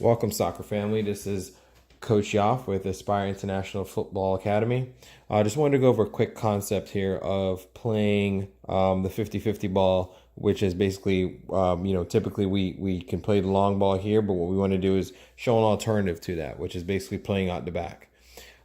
Welcome, soccer family. This is Coach Yoff with Aspire International Football Academy. I just wanted to go over a quick concept here of playing the 50-50 ball, which is basically, typically we can play the long ball here, but what we want to do is show an alternative to that, which is basically playing out the back.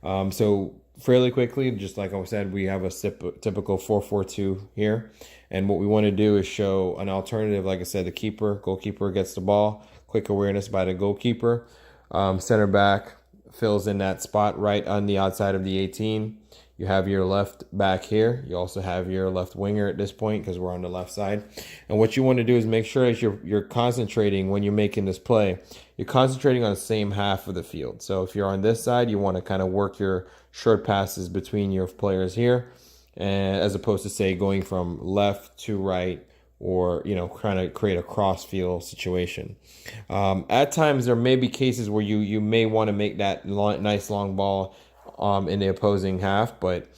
So fairly quickly, just like I said, we have a typical 4-4-2 here. And what we want to do is show an alternative. Like I said, the goalkeeper gets the ball, quick awareness by the goalkeeper. Center back fills in that spot right on the outside of the 18. You have your left back here. You also have your left winger at this point because we're on the left side. And what you want to do is make sure that you're concentrating when you're making this play. You're concentrating on the same half of the field. So if you're on this side, you want to kind of work your short passes between your players here, and as opposed to say going from left to right, or kind of create a cross field situation. At times there may be cases where you may want to make that nice long ball in the opposing half, but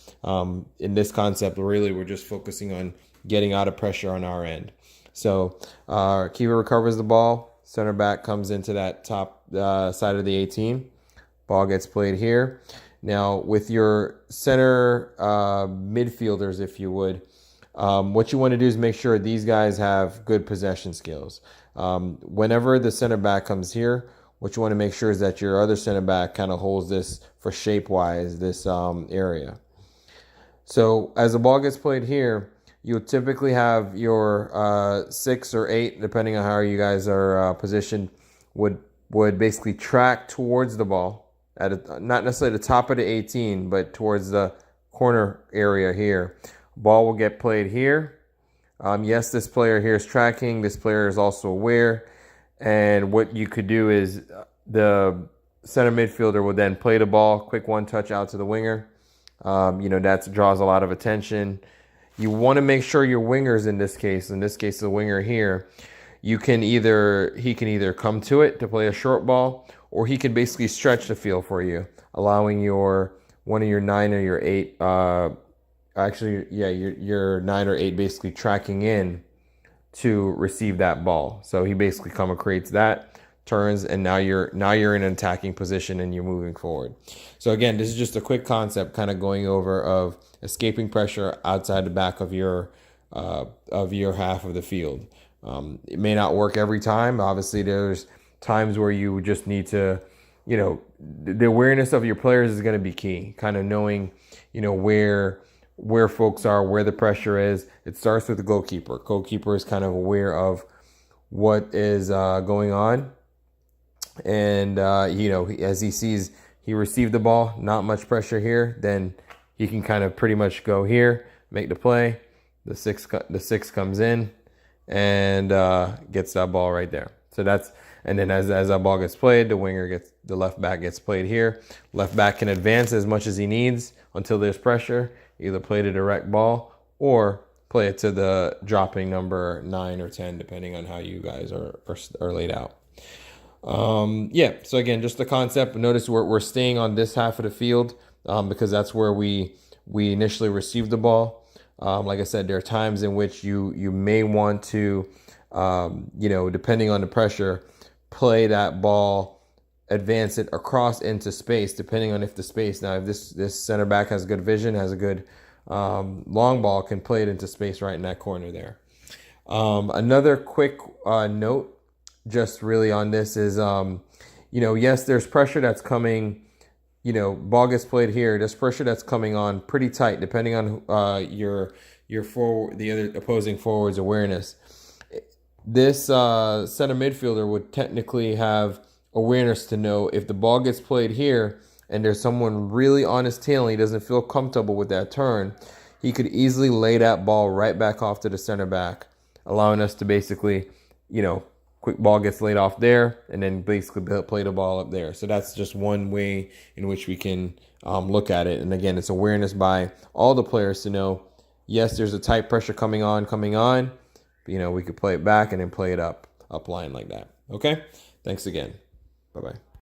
in this concept, really we're just focusing on getting out of pressure on our end. So keeper recovers the ball, center back comes into that top side of the 18, ball gets played here. Now with your center midfielders, if you would, what you want to do is make sure these guys have good possession skills. Whenever the center back comes here, what you want to make sure is that your other center back kind of holds this for shape-wise, this area. So as the ball gets played here, you'll typically have your 6 or 8, depending on how you guys are positioned, would basically track towards the ball at not necessarily the top of the 18, but towards the corner area here. Ball will get played here. Yes, this player here is tracking. This player is also aware. And what you could do is the center midfielder will then play the ball, quick one touch out to the winger. That draws a lot of attention. You want to make sure your wingers in this case the winger here, he can either come to it to play a short ball, or he can basically stretch the field for you, allowing one of your 9 or your 8, your 9 or 8 basically tracking in to receive that ball. So he basically creates that, turns, and now you're in an attacking position and you're moving forward. So again, this is just a quick concept kind of going over of escaping pressure outside the back of your half of the field. It may not work every time. Obviously, there's times where you just need to, the awareness of your players is going to be key. Kind of knowing, where folks are, where the pressure is. It starts with the goalkeeper. Goalkeeper is kind of aware of what is going on. And, as he sees he received the ball, not much pressure here, then he can kind of pretty much go here, make the play. The six comes in and gets that ball right there. So and then as that ball gets played, the left back gets played here. Left back can advance as much as he needs until there's pressure. Either play the direct ball or play it to the dropping number 9 or 10, depending on how you guys are laid out. So again, just the concept. Notice we're staying on this half of the field because that's where we initially received the ball. Like I said, there are times in which you may want to, depending on the pressure, play that ball, advance it across into space, depending on if this center back has good vision, has a good long ball, can play it into space right in that corner there. Another quick note just really on this is, yes, there's pressure that's coming, ball gets played here. There's pressure that's coming on pretty tight, depending on your forward, the other opposing forward's awareness. This center midfielder would technically have awareness to know if the ball gets played here and there's someone really on his tail and he doesn't feel comfortable with that turn, he could easily lay that ball right back off to the center back, allowing us to basically, quick ball gets laid off there and then basically play the ball up there. So that's just one way in which we can look at it. And again, it's awareness by all the players to know, yes, there's a tight pressure coming on. We could play it back and then play it up line like that. Okay? Thanks again. Bye-bye.